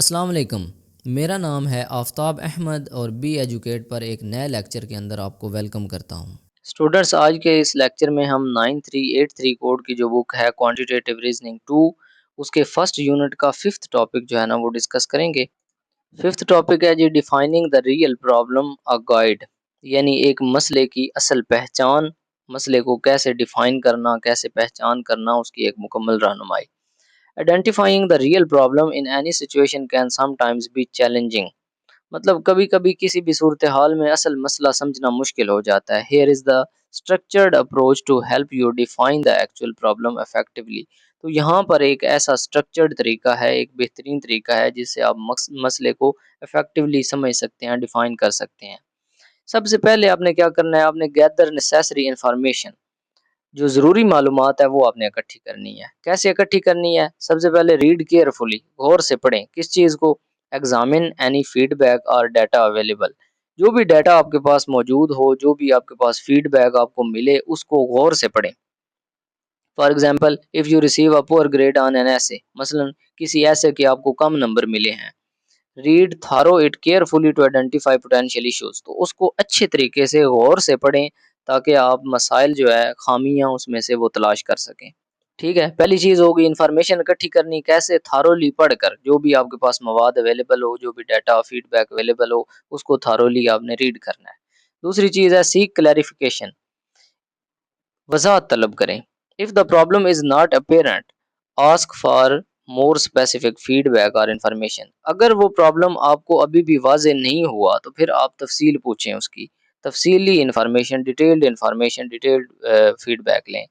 السلام علیکم، میرا نام ہے آفتاب احمد اور بی ایجوکیٹ پر ایک نئے لیکچر کے اندر آپ کو ویلکم کرتا ہوں۔ اسٹوڈنٹس، آج کے اس لیکچر میں ہم 9383 کوڈ کی جو بک ہے کوانٹیٹیو ریزننگ 2 اس کے فرسٹ یونٹ کا ففتھ ٹاپک جو ہے نا وہ ڈسکس کریں گے۔ ففتھ ٹاپک ہے جی defining the real problem a guide, یعنی ایک مسئلے کی اصل پہچان، مسئلے کو کیسے ڈیفائن کرنا، کیسے پہچان کرنا، اس کی ایک مکمل رہنمائی۔ Identifying the real problem in any situation can sometimes be challenging، مطلب کبھی کبھی کسی بھی صورتحال میں اصل مسئلہ سمجھنا مشکل ہو جاتا ہے۔ Here is the structured approach to help you define the actual problem effectively، تو یہاں پر ایک ایسا structured طریقہ ہے، ایک بہترین طریقہ ہے جس سے آپ مسئلے کو effectively سمجھ سکتے ہیں، ڈیفائن کر سکتے ہیں۔ سب سے پہلے آپ نے کیا کرنا ہے، آپ نے gather necessary information، جو ضروری معلومات ہے وہ آپ نے اکٹھی کرنی ہے۔ کیسے اکٹھی کرنی ہے؟ سب سے پہلے ریڈ کیئرفلی، غور سے پڑھیں۔ کس چیز کو؟ ایگزامن اینی فیڈ بیک اور ڈیٹا اویلیبل، جو بھی ڈیٹا آپ کے پاس موجود ہو، جو بھی آپ کے پاس فیڈ بیک آپ کو ملے اس کو غور سے پڑھیں۔ For example if you receive a پور گریڈ آن این ایسے، مثلا کسی ایسے کے آپ کو کم نمبر ملے ہیں، read through it carefully to identify potential issues, تو اس کو اچھے طریقے سے غور سے پڑھیں تاکہ آپ مسائل جو ہے، خامیاں اس میں سے وہ تلاش کر سکیں۔ ٹھیک ہے، پہلی چیز ہوگی انفارمیشن اکٹھی کرنی، کیسے؟ تھارولی پڑھ کر، جو بھی آپ کے پاس مواد اویلیبل ہو، جو بھی ڈیٹا فیڈ بیک اویلیبل ہو، اس کو تھارولی آپ نے ریڈ کرنا ہے۔ دوسری چیز ہے سیک کلیریفیکیشن، وضاحت طلب کریں۔ If the problem is not apparent ask for more specific feedback or information, اگر وہ پرابلم آپ کو ابھی بھی واضح نہیں ہوا تو پھر آپ تفصیل پوچھیں، اس کی تفصیلی انفارمیشن، ڈیٹیلڈ فیڈ بیک لیں۔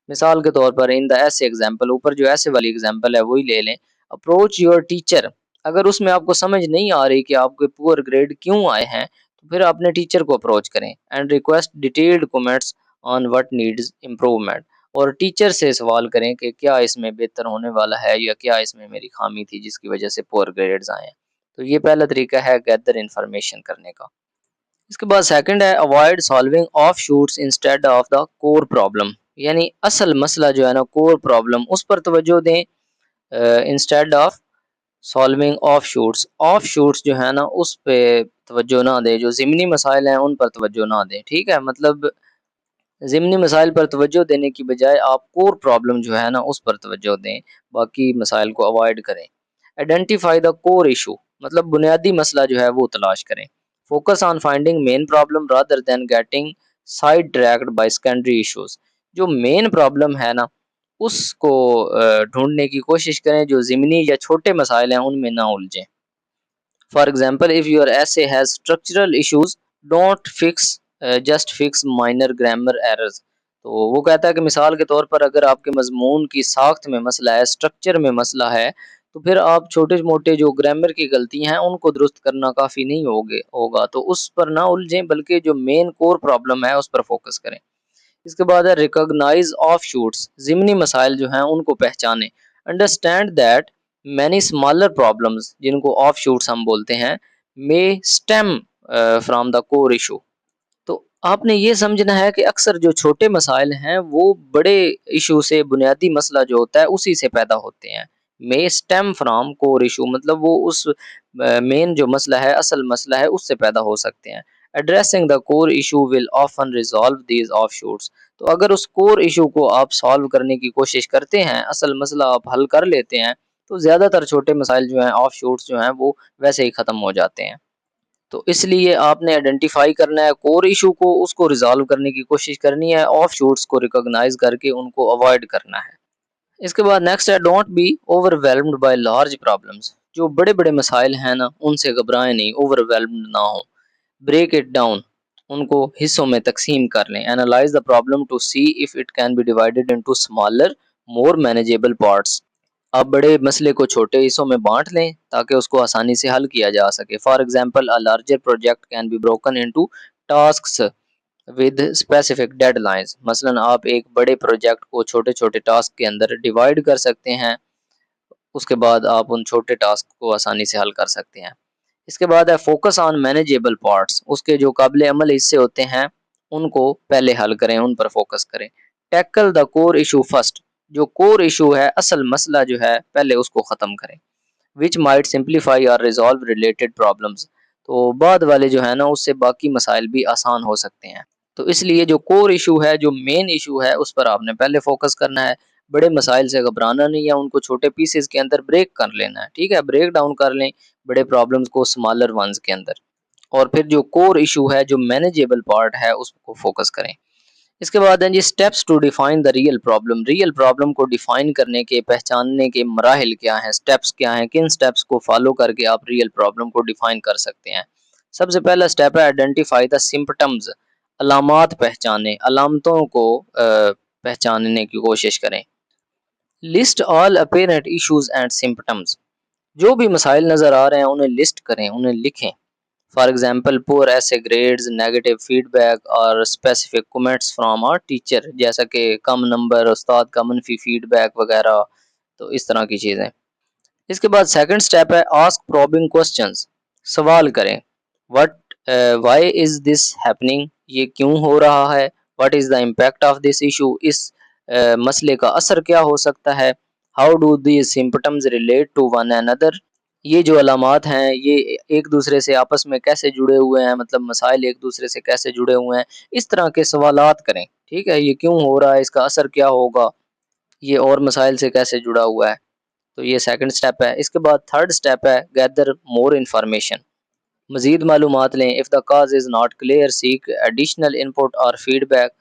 مثال کے طور پر ان دا ایسے ایگزامپل، اوپر جو ایسے والی ایگزامپل ہے وہی لے لیں۔ اپروچ یور ٹیچر، اگر اس میں آپ کو سمجھ نہیں آ رہی کہ آپ کے پور گریڈ کیوں آئے ہیں تو پھر اپنے ٹیچر کو اپروچ کریں۔ And request detailed comments on what needs improvement, اور ٹیچر سے سوال کریں کہ کیا اس میں بہتر ہونے والا ہے یا کیا اس میں میری خامی تھی جس کی وجہ سے پور گریڈز آئے ہیں۔ تو یہ پہلا طریقہ ہے گیدر انفارمیشن کرنے کا۔ اس کے بعد سیکنڈ ہے avoid solving offshoots instead of the core problem, یعنی اصل مسئلہ جو ہے نا، کور پرابلم، اس پر توجہ دیں instead of solving of shoots. Of shoots جو ہے نا اس پہ توجہ نہ دیں، جو ضمنی مسائل ہیں ان پر توجہ نہ دیں۔ ٹھیک ہے، مطلب ضمنی مسائل پر توجہ دینے کی بجائے آپ کور پرابلم جو ہے نا اس پر توجہ دیں، باقی مسائل کو اوائڈ کریں۔ آئیڈینٹیفائی دا کور ایشو، مطلب بنیادی مسئلہ جو ہے وہ تلاش کریں۔ Focus on finding main problem rather than getting sidetracked by secondary issues, جو مین پرابلم ہے نا اس کو ڈھونڈنے کی کوشش کریں، جو ضمنی یا چھوٹے مسائل ہیں ان میں نہ الجھیں۔ فار ایگزامپل اف یور ایسے has structural issues don't fix just fix minor grammar errors, تو وہ کہتا ہے کہ مثال کے طور پر اگر آپ کے مضمون کی ساخت میں مسئلہ ہے، اسٹرکچر میں مسئلہ ہے، تو پھر آپ چھوٹے موٹے جو گرامر کی غلطی ہیں ان کو درست کرنا کافی نہیں ہوگا، تو اس پر نہ الجھیں بلکہ جو مین کور پرابلم ہے اس پر فوکس کریں۔ اس کے بعد ہے ریکگنائز آف شوٹس، ضمنی مسائل جو ہیں ان کو پہچانیں۔ Understand that many smaller problems, جن کو آف شوٹس ہم بولتے ہیں، may stem from the core issue، تو آپ نے یہ سمجھنا ہے کہ اکثر جو چھوٹے مسائل ہیں وہ بڑے ایشو سے، بنیادی مسئلہ جو ہوتا ہے اسی سے پیدا ہوتے ہیں۔ may stem from core issue، مطلب وہ اس مین جو مسئلہ ہے، اصل مسئلہ ہے، اس سے پیدا ہو سکتے ہیں۔ addressing the core issue will often resolve these offshoots، تو اگر اس کور ایشو کو آپ سالو کرنے کی کوشش کرتے ہیں، اصل مسئلہ آپ حل کر لیتے ہیں، تو زیادہ تر چھوٹے مسائل جو ہیں، آف شوٹس جو ہیں، وہ ویسے ہی ختم ہو جاتے ہیں۔ تو اس لیے آپ نے آئیڈینٹیفائی کرنا ہے کور ایشو کو، اس کو ریزالو کرنے کی کوشش کرنی ہے، آف شوٹس کو ریکگنائز کر کے ان کو اوائڈ کرنا ہے۔ اس کے بعد نیکسٹ ہے don't be overwhelmed by large problems, جو بڑے بڑے مسائل ہیں نا ان سے گھبرائیں نہیں، اوور ویلمڈ نہ ہو۔ بریک اٹ ڈاؤن، ان کو حصوں میں تقسیم کر لیں۔ Analyse the problem to see if it can be divided into smaller more manageable parts, آپ بڑے مسئلے کو چھوٹے حصوں میں بانٹ لیں تاکہ اس کو آسانی سے حل کیا جا سکے۔ For example a larger project can be broken into tasks with specific deadlines, مثلا آپ ایک بڑے پروجیکٹ کو چھوٹے چھوٹے ٹاسک کے اندر ڈیوائڈ کر سکتے ہیں، اس کے بعد آپ ان چھوٹے ٹاسک کو آسانی سے حل کر سکتے ہیں۔ اس کے بعد ہے فوکس آن مینیجیبل پارٹس، اس کے جو قابل عمل حصے ہوتے ہیں ان کو پہلے حل کریں، ان پر فوکس کریں۔ Tackle the core issue first, جو کور ایشو ہے، اصل مسئلہ جو ہے، پہلے اس کو ختم کریں۔ which might simplify or resolve related problems. تو بعد والے جو ہے نا اس سے باقی مسائل بھی آسان ہو سکتے ہیں. تو اس لیے جو کور ایشو ہے، جو مین ایشو ہے، اس پر آپ نے پہلے فوکس کرنا ہے. بڑے مسائل سے گھبرانا نہیں ہے، ان کو چھوٹے پیسز کے اندر بریک کر لینا ہے. ٹھیک ہے، بریک ڈاؤن کر لیں بڑے پرابلمز کو اسمالر ونز کے اندر، اور پھر جو کور ایشو ہے، جو مینیجیبل پارٹ ہے، اس کو فوکس کریں. اس کے بعد ہیں جی steps to define the real problem. Real problem کو ڈیفائن کرنے کے، پہچاننے کے مراحل کیا ہیں، اسٹیپس کیا ہیں، کن اسٹیپس کو فالو کر کے آپ ریئل پرابلم کو ڈیفائن کر سکتے ہیں. سب سے پہلا اسٹیپ ہے آئیڈینٹیفائی دا سمپٹمز. علامات پہچانیں، علامتوں کو پہچاننے کی کوشش کریں. List all apparent issues and symptoms. جو بھی مسائل نظر آ رہے ہیں انہیں لسٹ کریں، انہیں لکھیں. For example poor essay grades, negative feedback اور specific comments from our teacher, جیسا کہ کم نمبر، استاد کا منفی فیڈ بیک وغیرہ. تو اس طرح کی چیزیں. اس کے بعد سیکنڈ سٹیپ ہے آسک پروبنگ کوسچنز. سوال کریں. What why is this happening, یہ کیوں ہو رہا ہے. What is the impact of this issue, اس مسئلے کا اثر کیا ہو سکتا ہے. How do these symptoms relate to one another. یہ جو علامات ہیں یہ ایک دوسرے سے آپس میں کیسے جڑے ہوئے ہیں، مطلب مسائل ایک دوسرے سے کیسے جڑے ہوئے ہیں. اس طرح کے سوالات کریں. ٹھیک ہے، یہ کیوں ہو رہا ہے، اس کا اثر کیا ہوگا، یہ اور مسائل سے کیسے جڑا ہوا ہے. تو یہ سیکنڈ سٹیپ ہے. اس کے بعد تھرڈ سٹیپ ہے گیدر مور انفارمیشن. مزید معلومات لیں. If the cause is not clear seek additional input or feedback.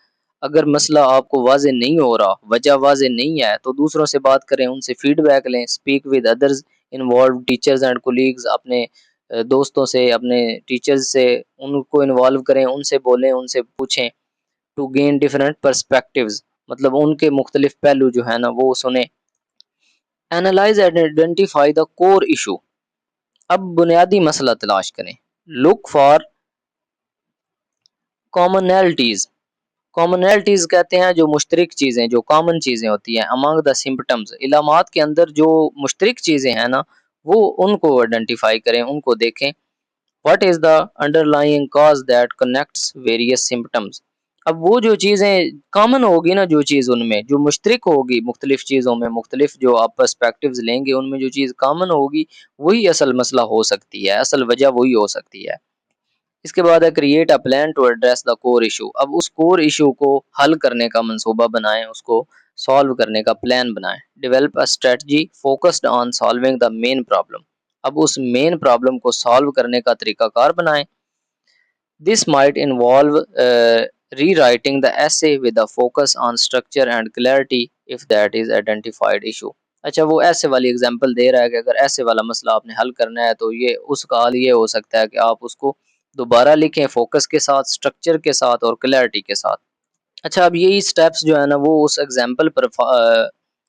اگر مسئلہ آپ کو واضح نہیں ہو رہا، وجہ واضح نہیں ہے، تو دوسروں سے بات کریں، ان سے فیڈ بیک لیں. Speak with others involved teachers and colleagues. اپنے دوستوں سے، اپنے ٹیچرز سے ان کو انوالو کریں، ان سے بولیں، ان سے پوچھیں. ٹو گین ڈفرینٹ پرسپیکٹیوز، مطلب ان کے مختلف پہلو جو ہے نا وہ سنیں. Analyse and identify the core issue. اب بنیادی مسئلہ تلاش کریں. Look for commonalities. کامنالٹیز کہتے ہیں جو مشترک چیزیں، جو کامن چیزیں ہوتی ہیں. امانگ دا سمپٹمز، علامات کے اندر جو مشترک چیزیں ہیں نا وہ ان کو آئیڈینٹیفائی کریں، ان کو دیکھیں. What is the under lying cause that connects various symptoms. اب وہ جو چیزیں کامن ہوگی نا، جو چیز ان میں جو مشترک ہوگی، مختلف چیزوں میں، مختلف جو آپ پرسپیکٹیوز لیں گے ان میں جو چیز کامن ہوگی وہی اصل مسئلہ ہو سکتی ہے، اصل وجہ وہی ہو سکتی ہے. اس کے بعد ہے create a plan to address the core issue. اب اس کور ایشو کو حل کرنے کا منصوبہ بنائیں، اس کو سالو کرنے کا پلان بنائیں. Develop a strategy focused on solving the main problem. اب اس مین پرابلم کو سالو کرنے کا طریقہ کار بنائیں. This might involve rewriting the essay with a focus on structure and clarity of that is identified issue. اچھا، وہ ایسے والی اگزامپل دے رہا ہے کہ اگر ایسے والا مسئلہ آپ نے حل کرنا ہے تو یہ اس کا حل یہ ہو سکتا ہے کہ آپ اس کو دوبارہ لکھیں فوکس کے ساتھ، اسٹرکچر کے ساتھ اور کلیئرٹی کے ساتھ. اچھا، اب یہی سٹیپس جو ہے نا وہ اس ایگزامپل پر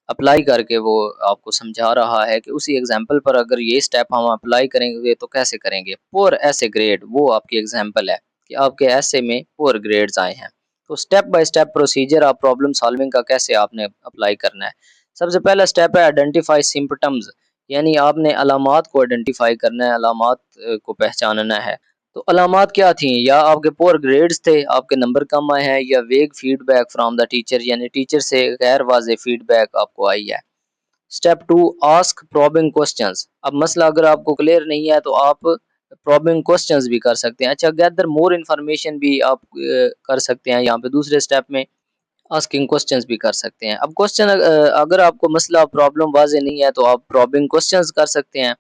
اپلائی کر کے وہ آپ کو سمجھا رہا ہے کہ اسی ایگزامپل پر اگر یہ سٹیپ ہم اپلائی کریں گے تو کیسے کریں گے. پور ایسے گریڈ، وہ آپ کی ایگزامپل ہے کہ آپ کے ایسے میں پور گریڈز آئے ہیں. تو سٹیپ بائی سٹیپ پروسیجر آپ پرابلم سالونگ کا کیسے آپ نے اپلائی کرنا ہے. سب سے پہلا سٹیپ ہے آئیڈینٹیفائی سمپٹمز. یعنی آپ نے علامات کو آئیڈینٹیفائی کرنا ہے، علامات کو پہچاننا ہے. تو علامات کیا تھیں؟ یا آپ کے پور گریڈز تھے، آپ کے نمبر کم آئے ہیں، یا vague feedback from the teacher, یعنی ٹیچر سے غیر واضح فیڈ بیک آپ کو آئی ہے. Step 2 ask probing questions. اب مسئلہ اگر آپ کو کلیئر نہیں ہے تو آپ پروبنگ کوسچنز بھی کر سکتے ہیں. اچھا، گیدر مور انفارمیشن بھی آپ کر سکتے ہیں. یہاں پہ دوسرے اسٹیپ میں آسکنگ کوسچنز بھی کر سکتے ہیں. اب کوسچن اگر آپ کو مسئلہ پرابلم واضح نہیں ہے تو آپ پروبنگ کوسچنز کر سکتے ہیں.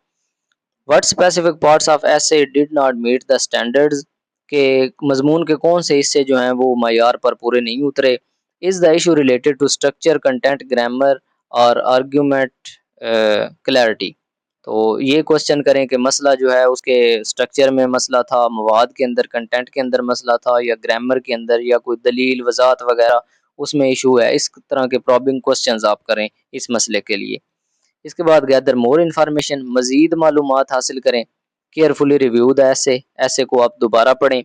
What specific parts of essay did not meet the standards. کہ مضمون کے کون سے حصے جو ہیں وہ معیار پر پورے نہیں اترے. Is the issue related to structure, content, grammar اور argument clarity. تو یہ کوشچن کریں کہ مسئلہ جو ہے اس کے اسٹرکچر میں مسئلہ تھا، مواد کے اندر، کنٹینٹ کے اندر مسئلہ تھا، یا گرامر کے اندر، یا کوئی دلیل وضاحت وغیرہ اس میں ایشو ہے. اس طرح کے پرابنگ کوشچنز آپ کریں اس مسئلے کے لیے. اس کے بعد گیدر مور انفارمیشن، مزید معلومات حاصل کریں. کیئرفلی ریویو دا ایسے کو آپ دوبارہ پڑھیں.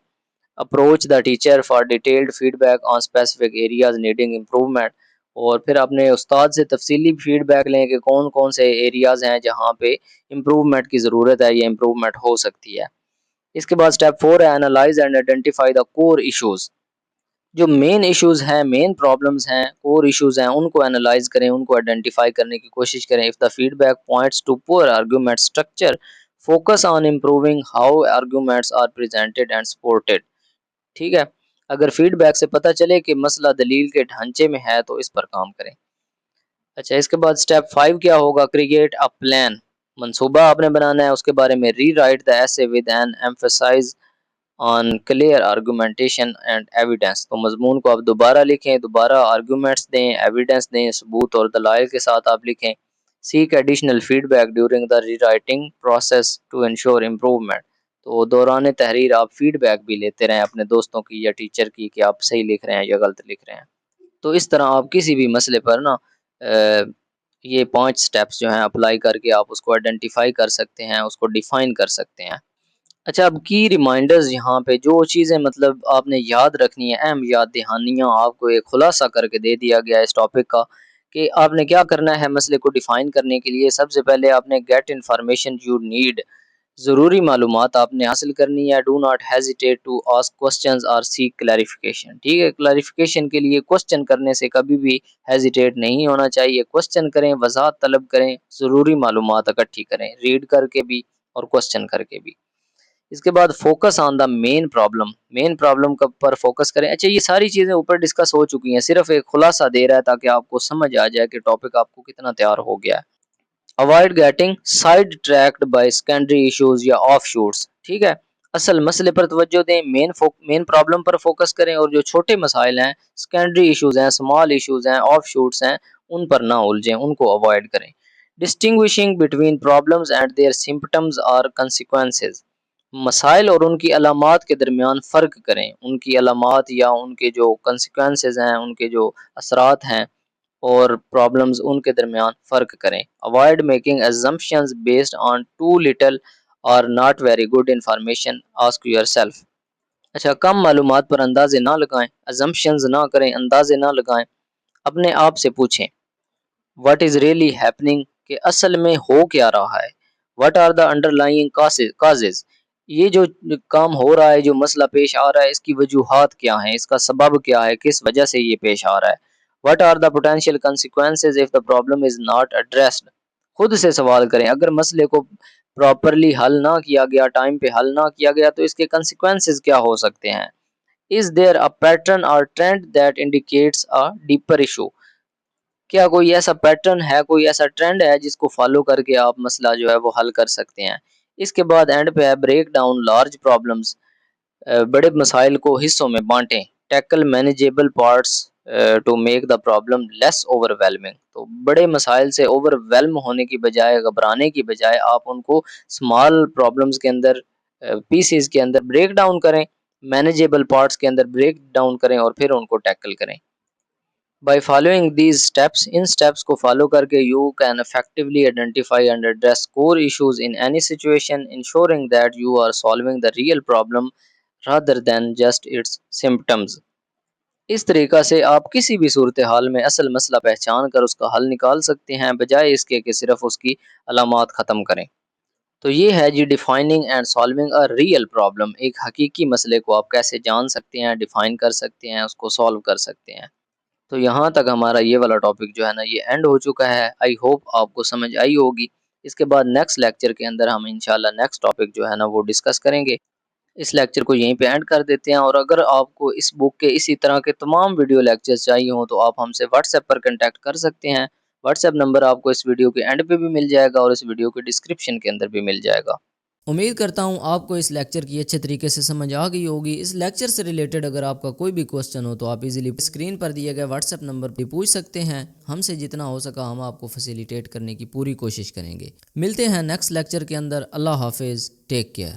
Approach the teacher for detailed feedback on specific areas needing improvement. اور پھر اپنے استاد سے تفصیلی فیڈ بیک لیں کہ کون کون سے ایریاز ہیں جہاں پہ امپروومنٹ کی ضرورت ہے یا امپروومنٹ ہو سکتی ہے. اس کے بعد اسٹیپ 4 ہے analyse and identify the core issues. جو مین ایشوز ہیں، مین پرابلمز ہیں، کور ایشوز ہیں، ان کو انالائز کریں، ان کو آئیڈینٹیفائی کرنے کی کوشش کریں. If the feedback points to poor argument structure focus on improving how arguments are presented and supported. ٹھیک ہے، اگر فیڈ بیک سے پتہ چلے کہ مسئلہ دلیل کے ڈھانچے میں ہے تو اس پر کام کریں. اچھا، اس کے بعد اسٹیپ 5 کیا ہوگا؟ Create a plan. منصوبہ آپ نے بنانا ہے، اس کے بارے میں ری right the essay with an emphasis on clear argumentation and evidence. تو مضمون کو آپ دوبارہ لکھیں، دوبارہ آرگومنٹس دیں، ایویڈینس دیں، ثبوت اور دلائل کے ساتھ آپ لکھیں. Seek additional feedback during the rewriting process to ensure improvement. تو دوران تحریر آپ فیڈ بیک بھی لیتے رہیں اپنے دوستوں کی یا ٹیچر کی کہ آپ صحیح لکھ رہے ہیں یا غلط لکھ رہے ہیں. تو اس طرح آپ کسی بھی مسئلے پر نا یہ 5 سٹیپس جو ہیں اپلائی کر کے آپ اس کو آئیڈینٹیفائی کر سکتے ہیں، اس کو ڈیفائن کر سکتے ہیں. اچھا، اب کی ریمائنڈرز، یہاں پہ جو چیزیں مطلب آپ نے یاد رکھنی ہے، اہم یاد دہانیاں آپ کو ایک خلاصہ کر کے دے دیا گیا ہے اس ٹاپک کا کہ آپ نے کیا کرنا ہے مسئلے کو ڈیفائن کرنے کے لیے. سب سے پہلے آپ نے گیٹ انفارمیشن یو نیڈ، ضروری معلومات آپ نے حاصل کرنی ہے. Do not hesitate to ask questions اور سیک کلیریفیکیشن. ٹھیک ہے، کلیریفیکیشن کے لیے کوسچن کرنے سے کبھی بھی ہیزیٹیٹ نہیں ہونا چاہیے. کوسچن کریں، وضاحت طلب کریں، ضروری معلومات اکٹھی کریں، ریڈ کر کے بھی اور کوسچن کر کے بھی. اس کے بعد focus on the main problem پر فوکس کریں. اچھا، یہ ساری چیزیں اوپر ڈسکس ہو چکی ہیں، صرف ایک خلاصہ دے رہا ہے تاکہ آپ کو سمجھ آ جائے کہ ٹاپک آپ کو کتنا تیار ہو گیا ہے. Avoid getting sidetracked by secondary issues یا آف شوٹس. ٹھیک ہے، اصل مسئلے پر توجہ دیں، مین پرابلم پر فوکس کریں، اور جو چھوٹے مسائل ہیں، سیکنڈری ایشوز ہیں، اسمال ایشوز ہیں، آف شوٹس ہیں، ان پر نہ الجھیں، ان کو اوائڈ کریں. Distinguishing between problems and their symptoms اور کنسیکوینسز. مسائل اور ان کی علامات کے درمیان فرق کریں، ان کی علامات یا ان کے جو کنسیکوینسز ہیں، ان کے جو اثرات ہیں اور پرابلمز، ان کے درمیان فرق کریں. Avoid making assumptions based on too little or not very good information. Ask yourself. اچھا، کم معلومات پر اندازے نہ لگائیں، assumptions نہ کریں، اندازے نہ لگائیں. اپنے آپ سے پوچھیں what is really happening، کہ اصل میں ہو کیا رہا ہے. what are the underlying causes، یہ جو کام ہو رہا ہے، جو مسئلہ پیش آ رہا ہے، اس کی وجوہات کیا ہیں، اس کا سبب کیا ہے، کس وجہ سے یہ پیش آ رہا ہے. what are the potential consequences if the problem is not addressed. خود سے سوال کریں، اگر مسئلے کو پراپرلی حل نہ کیا گیا، ٹائم پہ حل نہ کیا گیا، تو اس کے کنسیکوینسز کیا ہو سکتے ہیں. is there a pattern or trend that indicates a deeper issue، کیا کوئی ایسا پیٹرن ہے، کوئی ایسا ٹرینڈ ہے جس کو فالو کر کے آپ مسئلہ جو ہے وہ حل کر سکتے ہیں. اس کے بعد اینڈ پہ ہے بریک ڈاؤن لارج پرابلمز، بڑے مسائل کو حصوں میں بانٹیں. Tackle manageable parts to make the problem less overwhelming. تو بڑے مسائل سے اوور ویلم ہونے کی بجائے، گھبرانے کی بجائے، آپ ان کو اسمال پرابلمز کے اندر، پیسز کے اندر بریک ڈاؤن کریں، مینیجیبل پارٹس کے اندر بریک ڈاؤن کریں اور پھر ان کو ٹیکل کریں. By following these steps، in steps کو فالو کر کے you can effectively identify and address core issues in any situation، ensuring that you are solving the real problem rather than just its symptoms. اس طریقہ سے آپ کسی بھی صورتحال میں اصل مسئلہ پہچان کر اس کا حل نکال سکتے ہیں، بجائے اس کے کہ صرف اس کی علامات ختم کریں. تو یہ ہے جی defining and solving a real problem. ایک حقیقی مسئلے کو آپ کیسے جان سکتے ہیں، ڈیفائن کر سکتے ہیں، اس کو سالو کر سکتے ہیں. تو یہاں تک ہمارا یہ والا ٹاپک جو ہے نا یہ اینڈ ہو چکا ہے. آئی ہوپ آپ کو سمجھ آئی ہوگی. اس کے بعد نیکسٹ لیکچر کے اندر ہم انشاءاللہ نیکسٹ ٹاپک جو ہے نا وہ ڈسکس کریں گے. اس لیکچر کو یہیں پہ اینڈ کر دیتے ہیں، اور اگر آپ کو اس بک کے اسی طرح کے تمام ویڈیو لیکچرز چاہیے ہوں تو آپ ہم سے واٹس ایپ پر کنٹیکٹ کر سکتے ہیں. واٹس ایپ نمبر آپ کو اس ویڈیو کے اینڈ پہ بھی مل جائے گا اور اس ویڈیو کے ڈسکرپشن کے اندر بھی مل جائے گا. امید کرتا ہوں آپ کو اس لیکچر کی اچھے طریقے سے سمجھ آ گئی ہوگی. اس لیکچر سے ریلیٹڈ اگر آپ کا کوئی بھی کوسچن ہو تو آپ ایزیلی اسکرین پر دیے گئے واٹس ایپ نمبر پہ پوچھ سکتے ہیں. ہم سے جتنا ہو سکا ہم آپ کو فیسیلیٹیٹ کرنے کی پوری کوشش کریں گے. ملتے ہیں نیکسٹ لیکچر کے اندر. اللہ حافظ، ٹیک کیئر.